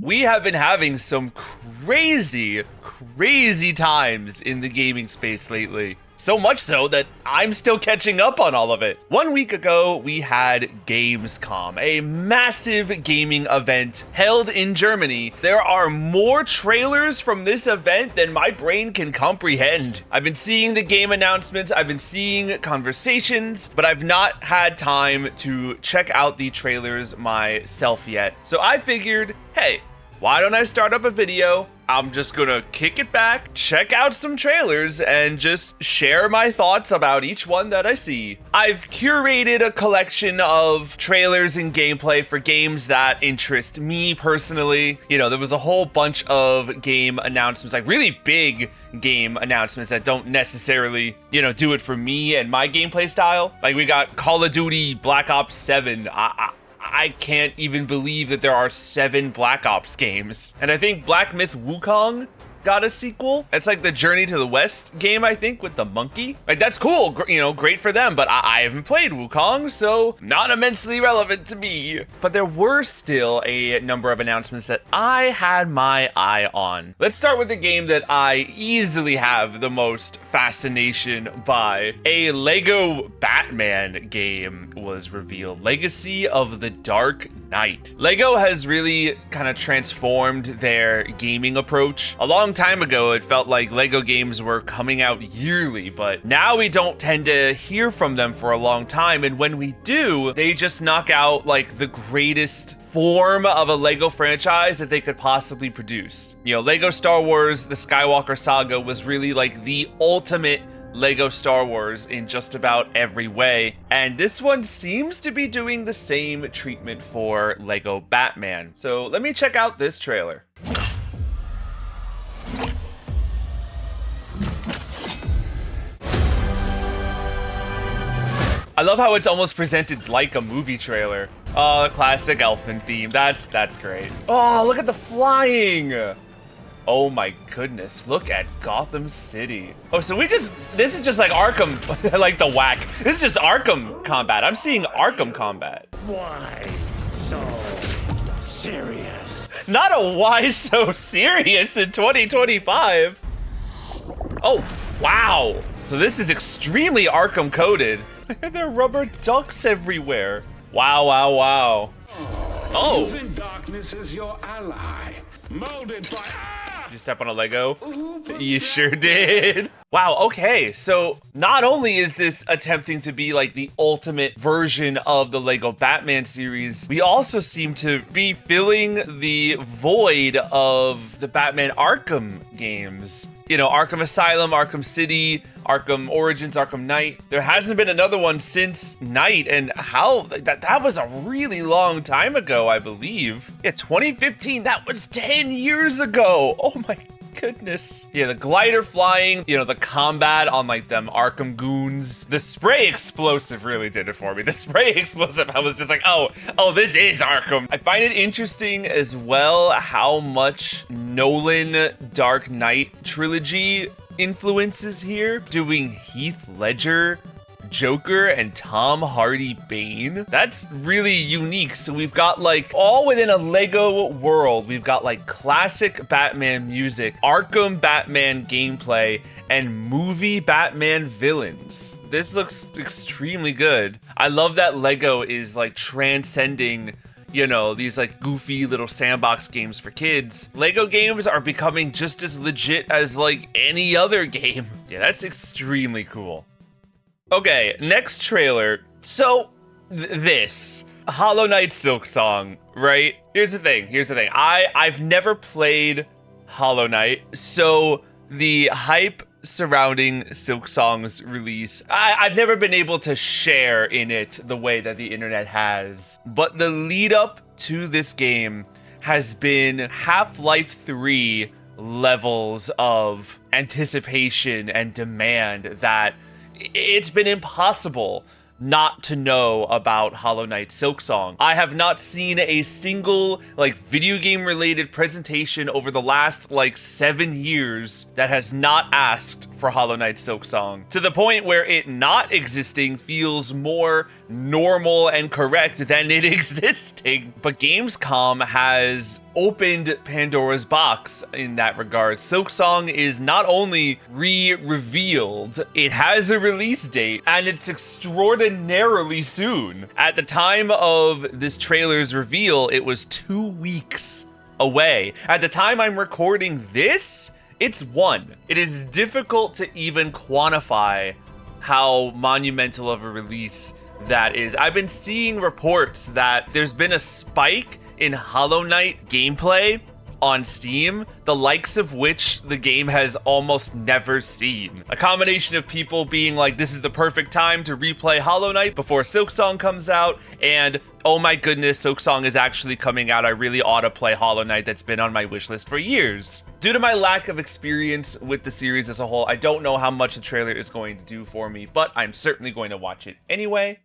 We have been having some crazy times in the gaming space lately. So much so that I'm still catching up on all of it. 1 week ago, we had Gamescom, a massive gaming event held in Germany. There are more trailers from this event than my brain can comprehend. I've been seeing the game announcements, I've been seeing conversations, but I've not had time to check out the trailers myself yet. So I figured, hey, why don't I start up a video? I'm just gonna kick it back, check out some trailers, and just share my thoughts about each one that I see. I've curated a collection of trailers and gameplay for games that interest me personally. You know, there was a whole bunch of game announcements, like really big game announcements that don't necessarily, you know, do it for me and my gameplay style. Like we got Call of Duty Black Ops 7. I can't even believe that there are 7 Black Ops games. And I think Black Myth Wukong got a sequel. It's like the Journey to the West game, I think, with the monkey. Like, that's cool, you know, great for them, but I haven't played Wukong, so not immensely relevant to me. But there were still a number of announcements that I had my eye on. Let's start with the game that I easily have the most fascination by. A Lego Batman game was revealed, Legacy of the Dark Knight. Lego has really kind of transformed their gaming approach. A long time ago, it felt like Lego games were coming out yearly, but now we don't tend to hear from them for a long time, and when we do, they just knock out like the greatest form of a Lego franchise that they could possibly produce. You know, Lego Star Wars, the Skywalker Saga was really like the ultimate Lego Star Wars in just about every way, and this one seems to be doing the same treatment for Lego Batman. So let me check out this trailer. I love how it's almost presented like a movie trailer. Oh, the classic Elfman theme. That's great. Oh, look at the flying. Oh my goodness, look at Gotham City. Oh, so this is just like Arkham, like the whack. This is just Arkham combat. I'm seeing Arkham combat. Why so serious? Not a why so serious in 2025. Oh, wow. So this is extremely Arkham coded. There are rubber ducks everywhere. Wow, wow, wow. Oh. Even darkness is your ally. Molded by... Did you step on a Lego? You sure did. Wow, okay, so not only is this attempting to be like the ultimate version of the Lego Batman series, we also seem to be filling the void of the Batman Arkham games. You know, Arkham Asylum, Arkham City, Arkham Origins, Arkham Knight. There hasn't been another one since Knight, and how that was a really long time ago, I believe. Yeah, 2015, that was 10 years ago. Oh my goodness. Yeah, the glider flying, you know, the combat on like them Arkham goons. The spray explosive really did it for me. The spray explosive, I was just like, oh, this is Arkham. I find it interesting as well how much Nolan Dark Knight trilogy influences here. Doing Heath Ledger, Joker, and Tom Hardy Bane. That's really unique. So we've got like all within a Lego world. We've got like classic Batman music, Arkham Batman gameplay, and movie Batman villains. This looks extremely good. I love that Lego is like transcending, you know, these like goofy little sandbox games for kids. Lego games are becoming just as legit as like any other game. Yeah, that's extremely cool. Okay, next trailer. So, this Hollow Knight Silksong, right? Here's the thing. I've never played Hollow Knight, so the hype surrounding Silksong's release, I've never been able to share in it the way that the internet has. But the lead up to this game has been Half-Life 3 levels of anticipation and demand that it's been impossible not to know about Hollow Knight Silksong. I have not seen a single like video game related presentation over the last like 7 years that has not asked for Hollow Knight Silksong, to the point where it not existing feels more normal and correct than it existing. But Gamescom has opened Pandora's box in that regard. Silksong is not only revealed, it has a release date, and it's extraordinarily soon. At the time of this trailer's reveal, it was 2 weeks away. At the time I'm recording this, it's 1. It is difficult to even quantify how monumental of a release that is. I've been seeing reports that there's been a spike in Hollow Knight gameplay on Steam, the likes of which the game has almost never seen. A combination of people being like, this is the perfect time to replay Hollow Knight before Silksong comes out, and oh my goodness, Silksong is actually coming out. I really ought to play Hollow Knight that's been on my wishlist for years. Due to my lack of experience with the series as a whole, I don't know how much the trailer is going to do for me, but I'm certainly going to watch it anyway.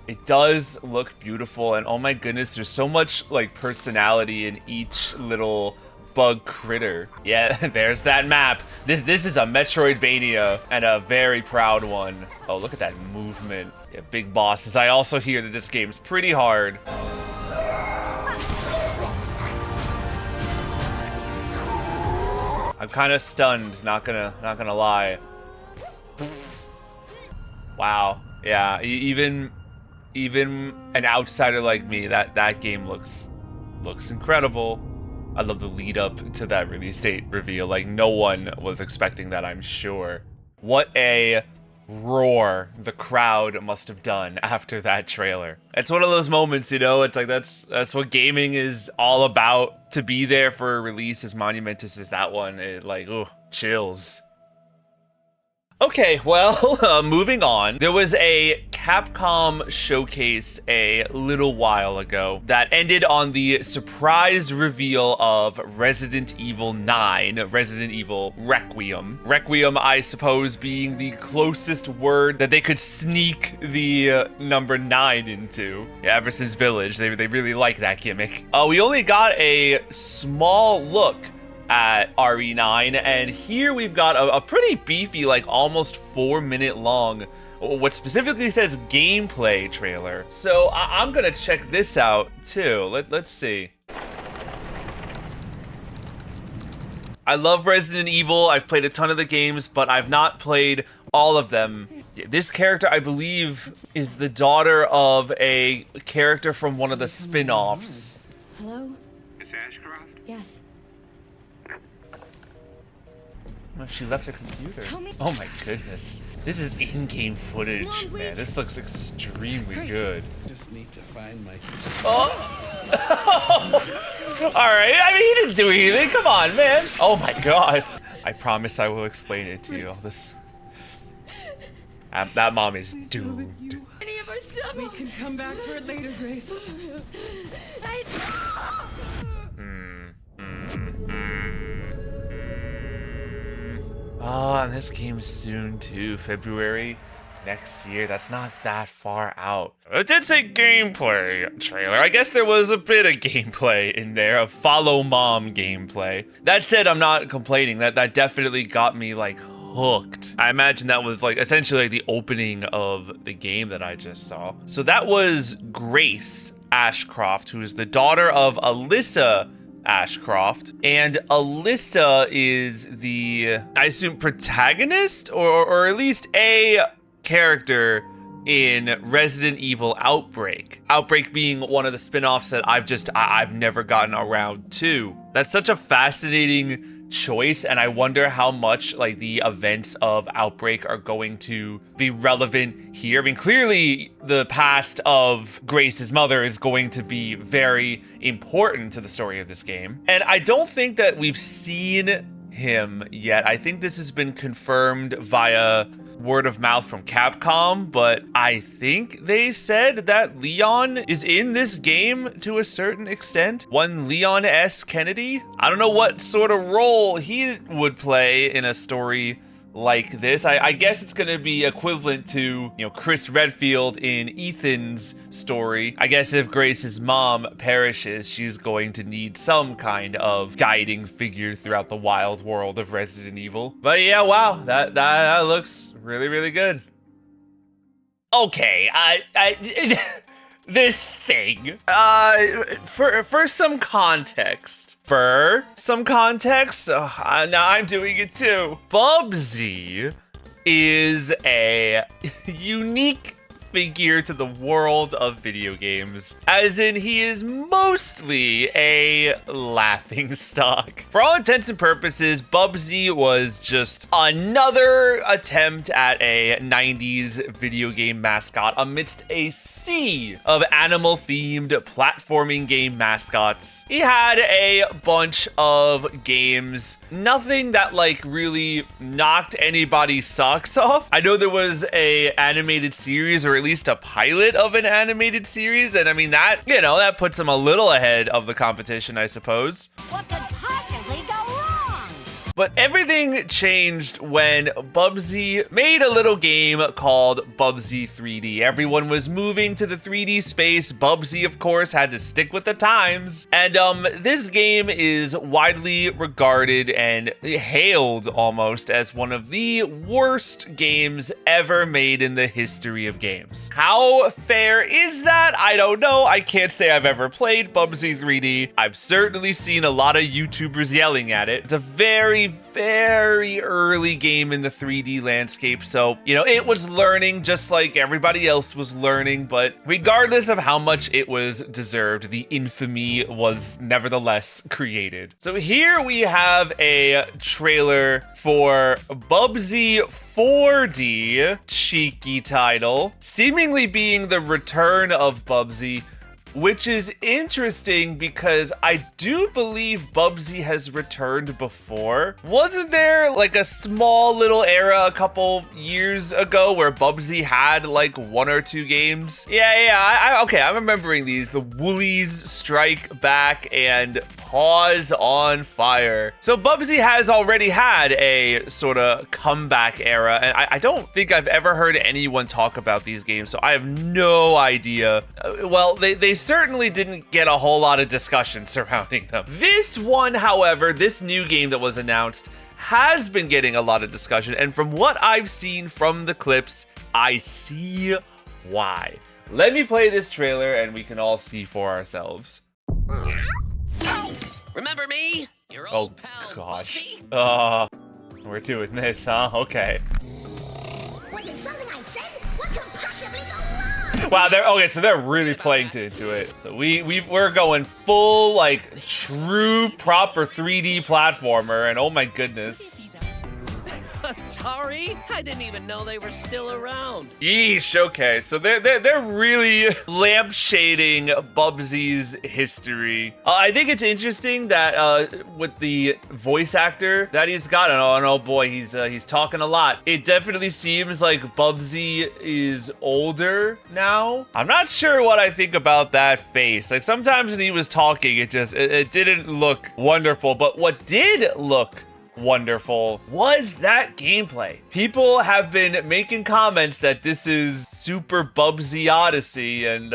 It does look beautiful, and oh my goodness, there's so much like personality in each little bug critter. Yeah, there's that map. This is a Metroidvania, and a very proud one. Oh, look at that movement. Yeah, big bosses. I also hear that this game's pretty hard. I'm kind of stunned, not gonna lie. Wow. Yeah, even an outsider like me, that game looks incredible. I love the lead up to that release date reveal. Like, no one was expecting that, I'm sure. What a roar the crowd must have done after that trailer. It's one of those moments, you know, it's like that's what gaming is all about. To be there for a release as monumentous as that one, it like, ooh, chills. Okay, well, moving on. There was a Capcom showcase a little while ago that ended on the surprise reveal of Resident Evil 9, Resident Evil Requiem. Requiem, I suppose, being the closest word that they could sneak the number 9 into. Yeah, ever since Village, they really like that gimmick. We only got a small look at RE9, and here we've got a pretty beefy, like almost 4-minute long, what specifically says gameplay trailer. So I'm gonna check this out too. Let's see. I love Resident Evil. I've played a ton of the games, but I've not played all of them. This character, I believe, is the daughter of a character from one of the spin-offs. Hello? Miss Ashcroft? Yes. Oh, she left her computer. Tell me. Oh my goodness. This is in-game footage, Mom, man. This looks extremely Chris. good. Just need to find my... Oh! Alright, I mean, he didn't do anything. Come on, man. Oh my god. I promise I will explain it to you. All this... that mom is doomed. Any of our stuff. We can come back for it later, Grace. Oh, and this game's soon too. February next year. That's not that far out. It did say gameplay trailer. I guess there was a bit of gameplay in there, of follow mom gameplay. That said, I'm not complaining. That definitely got me like hooked. I imagine that was like essentially like the opening of the game that I just saw. So that was Grace Ashcroft, who is the daughter of Alyssa Ashcroft, and Alyssa is the, I assume, protagonist or at least a character in Resident Evil Outbreak. Outbreak being one of the spin-offs that I've never gotten around to. That's such a fascinating choice, and I wonder how much like the events of Outbreak are going to be relevant here. I mean, clearly the past of Grace's mother is going to be very important to the story of this game, and I don't think that we've seen him yet. I think this has been confirmed via word of mouth from Capcom, but I think they said that Leon is in this game to a certain extent. One Leon S. Kennedy. I don't know what sort of role he would play in a story like this. I guess it's gonna be equivalent to, you know, Chris Redfield in Ethan's story. I guess if Grace's mom perishes, she's going to need some kind of guiding figure throughout the wild world of Resident Evil. But yeah, wow, that looks really, really good. Okay, this thing. For some context. Now I'm doing it too. Bubsy is a unique figure to the world of video games, as in he is mostly a laughing stock. For all intents and purposes, Bubsy was just another attempt at a 90s video game mascot amidst a sea of animal-themed platforming game mascots. He had a bunch of games, nothing that like really knocked anybody's socks off. I know there was a animated series, or at least a pilot of an animated series, and I mean that, you know, that puts him a little ahead of the competition, I suppose. What could possibly go wrong? But everything changed when Bubsy made a little game called Bubsy 3D. Everyone was moving to the 3D space. Bubsy, of course, had to stick with the times. And this game is widely regarded and hailed almost as one of the worst games ever made in the history of games. How fair is that? I don't know. I can't say I've ever played Bubsy 3D. I've certainly seen a lot of YouTubers yelling at it. It's a very early game in the 3D landscape, so, you know, it was learning just like everybody else was learning, but regardless of how much it was deserved, the infamy was nevertheless created. So here we have a trailer for Bubsy 4D, cheeky title, seemingly being the return of Bubsy, which is interesting because I do believe Bubsy has returned before. Wasn't there like a small little era a couple years ago where Bubsy had like 1 or 2 games? Yeah, okay, I'm remembering these. The Woolies Strike Back and Paws on Fire. So Bubsy has already had a sort of comeback era, and I don't think I've ever heard anyone talk about these games, so I have no idea. Well, they certainly didn't get a whole lot of discussion surrounding them. This one, however, this new game that was announced has been getting a lot of discussion, and from what I've seen from the clips, I see why. Let me play this trailer and we can all see for ourselves. Remember me? Your old pal, gosh. Bubsy? We're doing this, huh? Okay. Was it something I said? What could possibly go wrong? Wow, they're really playing into it. So we're going full like true proper 3D platformer, and oh my goodness. Atari? I didn't even know they were still around. Yeesh, okay. So they're really lampshading Bubsy's history. I think it's interesting that with the voice actor that he's got, and oh boy, he's talking a lot. It definitely seems like Bubsy is older now. I'm not sure what I think about that face. Like sometimes when he was talking, it didn't look wonderful, but what did look wonderful was that gameplay. People have been making comments that this is Super Bubsy Odyssey, and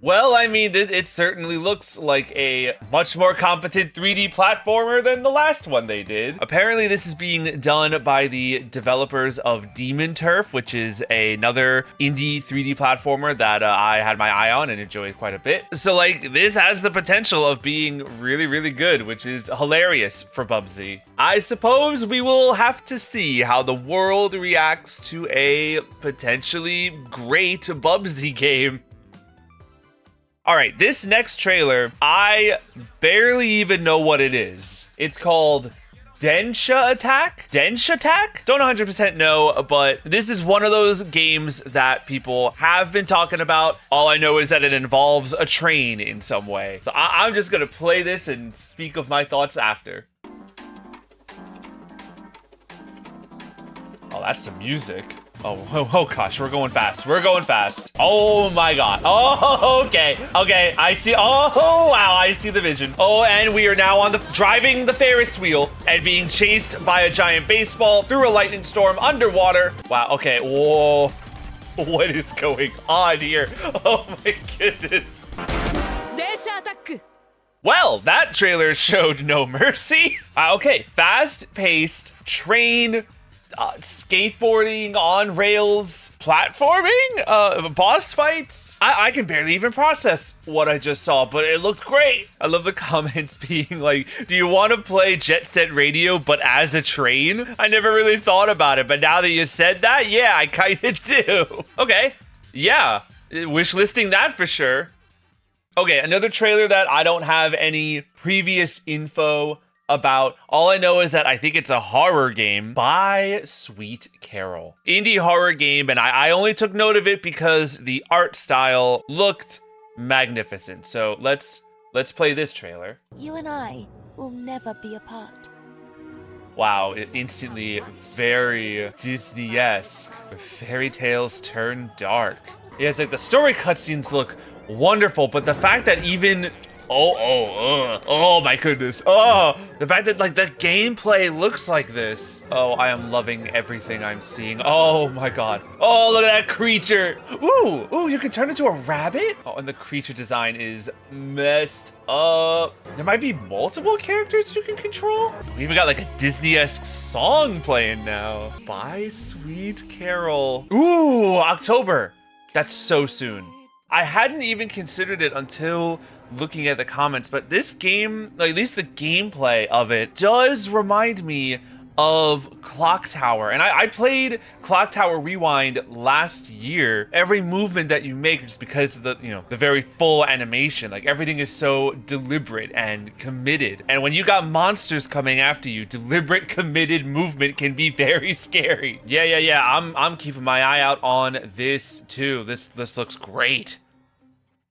well, I mean, it certainly looks like a much more competent 3D platformer than the last one they did. Apparently, this is being done by the developers of Demon Turf, which is another indie 3D platformer that I had my eye on and enjoyed quite a bit. So, like, this has the potential of being really, really good, which is hilarious for Bubsy. I suppose we will have to see how the world reacts to a potentially great Bubsy game. All right, this next trailer, I barely even know what it is. It's called Densha Attack? Densha Attack? Don't 100% know, but this is one of those games that people have been talking about. All I know is that it involves a train in some way. So I'm just gonna play this and speak of my thoughts after. Oh, that's some music. Oh gosh, we're going fast. We're going fast. Oh my god. Oh, okay. Okay, I see. Oh, wow, I see the vision. Oh, and we are now driving the Ferris wheel and being chased by a giant baseball through a lightning storm underwater. Wow, okay. Whoa. What is going on here? Oh my goodness. Well, that trailer showed no mercy. Okay, fast-paced train, skateboarding on rails, platforming, boss fights. I can barely even process what I just saw, but it looked great. I love the comments being like, do you want to play Jet Set Radio, but as a train? I never really thought about it, but now that you said that, yeah, I kind of do. Okay, yeah, wish listing that for sure. Okay, another trailer that I don't have any previous info about. All I know is that I think it's a horror game by Sweet Carol. Indie horror game, and I only took note of it because the art style looked magnificent. So let's play this trailer. You and I will never be apart. Wow, it instantly very Disney-esque. Fairy tales turn dark. Yeah, it's like the story cutscenes look wonderful, but the fact that even oh my goodness, the fact that like the gameplay looks like this. Oh, I am loving everything I'm seeing. Oh my god. Oh, look at that creature. Ooh, you can turn into a rabbit. Oh, and the creature design is messed up. There might be multiple characters you can control. We even got like a Disney-esque song playing now by Sweet Carol. Ooh, October. That's so soon. I hadn't even considered it until looking at the comments, but this game, like, at least the gameplay of it, does remind me of Clock Tower. And I played Clock Tower Rewind last year. Every movement that you make, just because of the, the very full animation, like everything is so deliberate and committed. And when you got monsters coming after you, deliberate, committed movement can be very scary. Yeah. I'm keeping my eye out on this too. This looks great.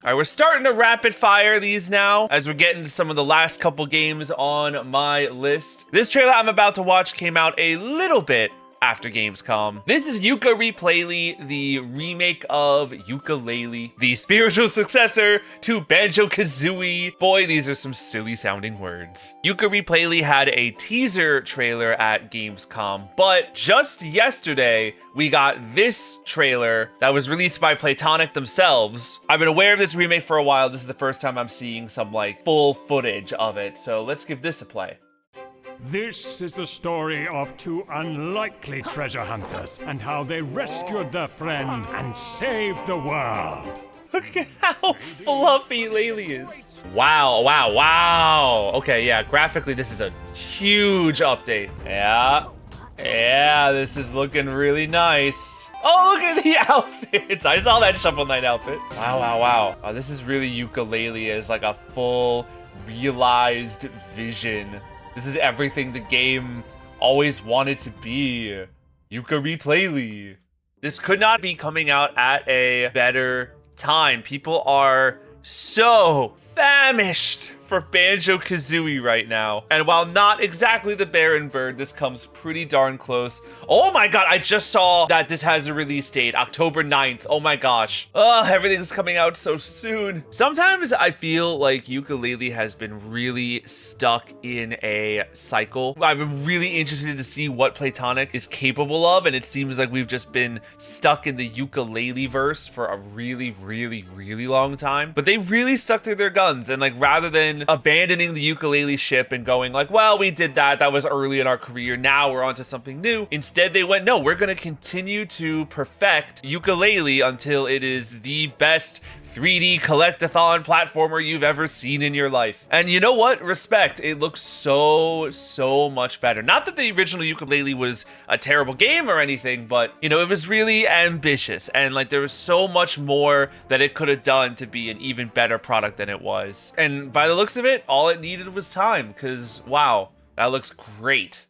All right, we're starting to rapid fire these now as we're getting to some of the last couple games on my list. This trailer I'm about to watch came out a little bit after Gamescom. This is Yooka-Laylee, the remake of Yooka-Laylee, the spiritual successor to Banjo-Kazooie. Boy, these are some silly sounding words. Yooka-Laylee had a teaser trailer at Gamescom, but just yesterday, we got this trailer that was released by Playtonic themselves. I've been aware of this remake for a while. This is the first time I'm seeing some like full footage of it, so let's give this a play. This is the story of two unlikely treasure hunters and how they rescued their friend and saved the world. Look at how fluffy Laylee is. Wow. Okay, yeah, graphically this is a huge update. Yeah, this is looking really nice. Oh, look at the outfits. I saw that Shovel Knight outfit. Wow. Oh, this is really Yooka-Laylee as like a full realized vision. This is everything the game always wanted to be. Yooka-Laylee. This could not be coming out at a better time. People are so famished for Banjo-Kazooie right now. And while not exactly the Baron Bird, this comes pretty darn close. Oh my god, I just saw that this has a release date, October 9th. Oh my gosh. Everything's coming out so soon. Sometimes I feel like Yooka-Laylee has been really stuck in a cycle. I've been really interested to see what Playtonic is capable of, and it seems like we've just been stuck in the Yooka-Laylee verse for a really long time. But they really stuck to their guns, and like rather than abandoning the Yooka-Laylee ship and going like, well, we did that was early in our career, now we're on to something new. Instead, they went, no, we're gonna continue to perfect Yooka-Laylee until it is the best 3D collectathon platformer you've ever seen in your life. And you know what? Respect. It looks so much better. Not that the original Yooka-Laylee was a terrible game or anything, but it was really ambitious, and like there was so much more that it could have done to be an even better product than it was. And by the looks of it, all it needed was time, because wow, that looks great.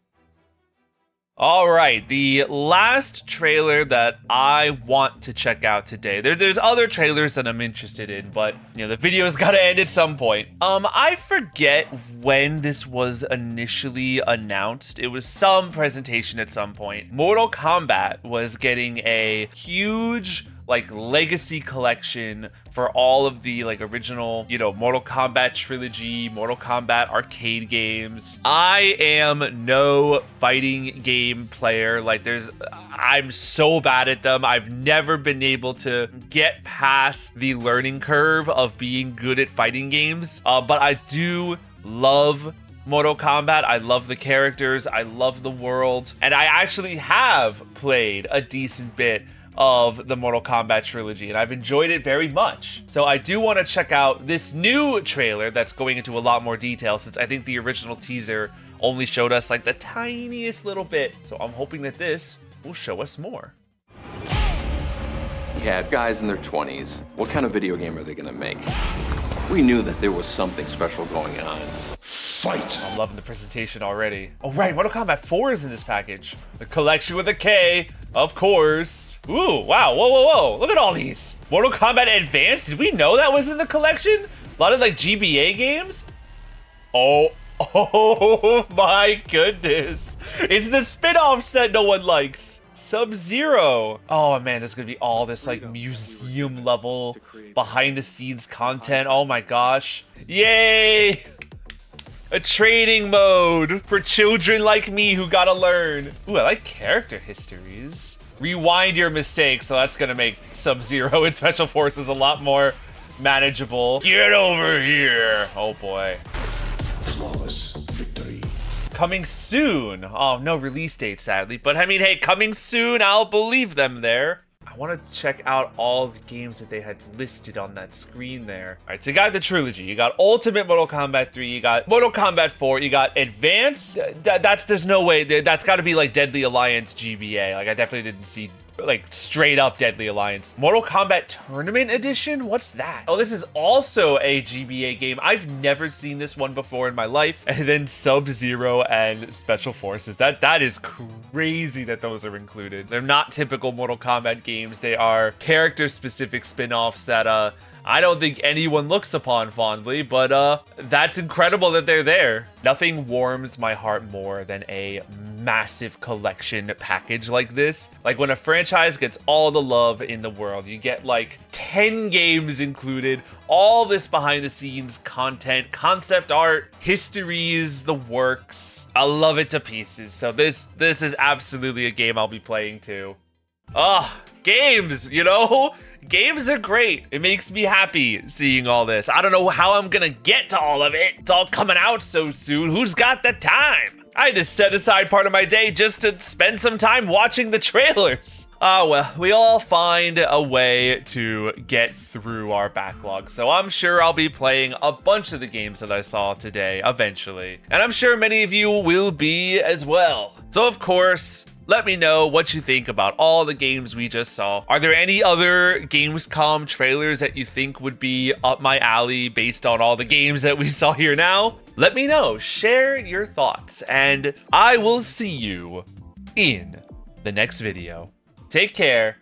All right, the last trailer that I want to check out today. There's other trailers that I'm interested in, but the video's got to end at some point. I forget when this was initially announced. It was some presentation at some point. Mortal Kombat was getting a huge legacy collection for all of the original, Mortal Kombat trilogy, Mortal Kombat arcade games. I am no fighting game player. I'm so bad at them. I've never been able to get past the learning curve of being good at fighting games. But I do love Mortal Kombat. I love the characters. I love the world. And I actually have played a decent bit of the Mortal Kombat trilogy, and I've enjoyed it very much. So I do want to check out this new trailer that's going into a lot more detail, since I think the original teaser only showed us the tiniest little bit. So I'm hoping that this will show us more. Yeah, guys in their 20s. What kind of video game are they gonna make? We knew that there was something special going on. Fight! I'm loving the presentation already. Oh right, Mortal Kombat 4 is in this package. The collection with a K, of course. Ooh, wow, whoa, whoa, whoa. Look at all these. Mortal Kombat Advanced, did we know that was in the collection? A lot of GBA games? Oh my goodness. It's the spin-offs that no one likes. Sub-Zero. Oh man, there's gonna be all this museum level behind the scenes content. Oh my gosh. Yay! A training mode for children like me who gotta learn. Ooh, I like character histories. Rewind your mistakes, so that's gonna make Sub-Zero and Special Forces a lot more manageable. Get over here. Oh boy. Flawless victory. Coming soon. Oh, no release date, sadly. But I mean, hey, coming soon, I'll believe them there. I want to check out all the games that they had listed on that screen there. All right, so you got the trilogy. You got Ultimate Mortal Kombat 3. You got Mortal Kombat 4. You got Advanced. There's no way. That's got to be Deadly Alliance GBA. I definitely didn't see straight up Deadly Alliance. Mortal Kombat Tournament Edition? What's that? Oh, this is also a GBA game. I've never seen this one before in my life. And then Sub-Zero and Special Forces. That is crazy that those are included. They're not typical Mortal Kombat games. They are character-specific spin-offs that I don't think anyone looks upon fondly, but that's incredible that they're there. Nothing warms my heart more than a massive collection package like this. When a franchise gets all the love in the world, you get 10 games included, all this behind the scenes content, concept art, histories, the works. I love it to pieces. So this is absolutely a game I'll be playing too. Games, Games are great. It makes me happy seeing all this. I don't know how I'm gonna get to all of it. It's all coming out so soon. Who's got the time? I had to set aside part of my day just to spend some time watching the trailers. Well, we all find a way to get through our backlog. So I'm sure I'll be playing a bunch of the games that I saw today eventually. And I'm sure many of you will be as well. So of course, let me know what you think about all the games we just saw. Are there any other Gamescom trailers that you think would be up my alley based on all the games that we saw here now? Let me know. Share your thoughts, and I will see you in the next video. Take care.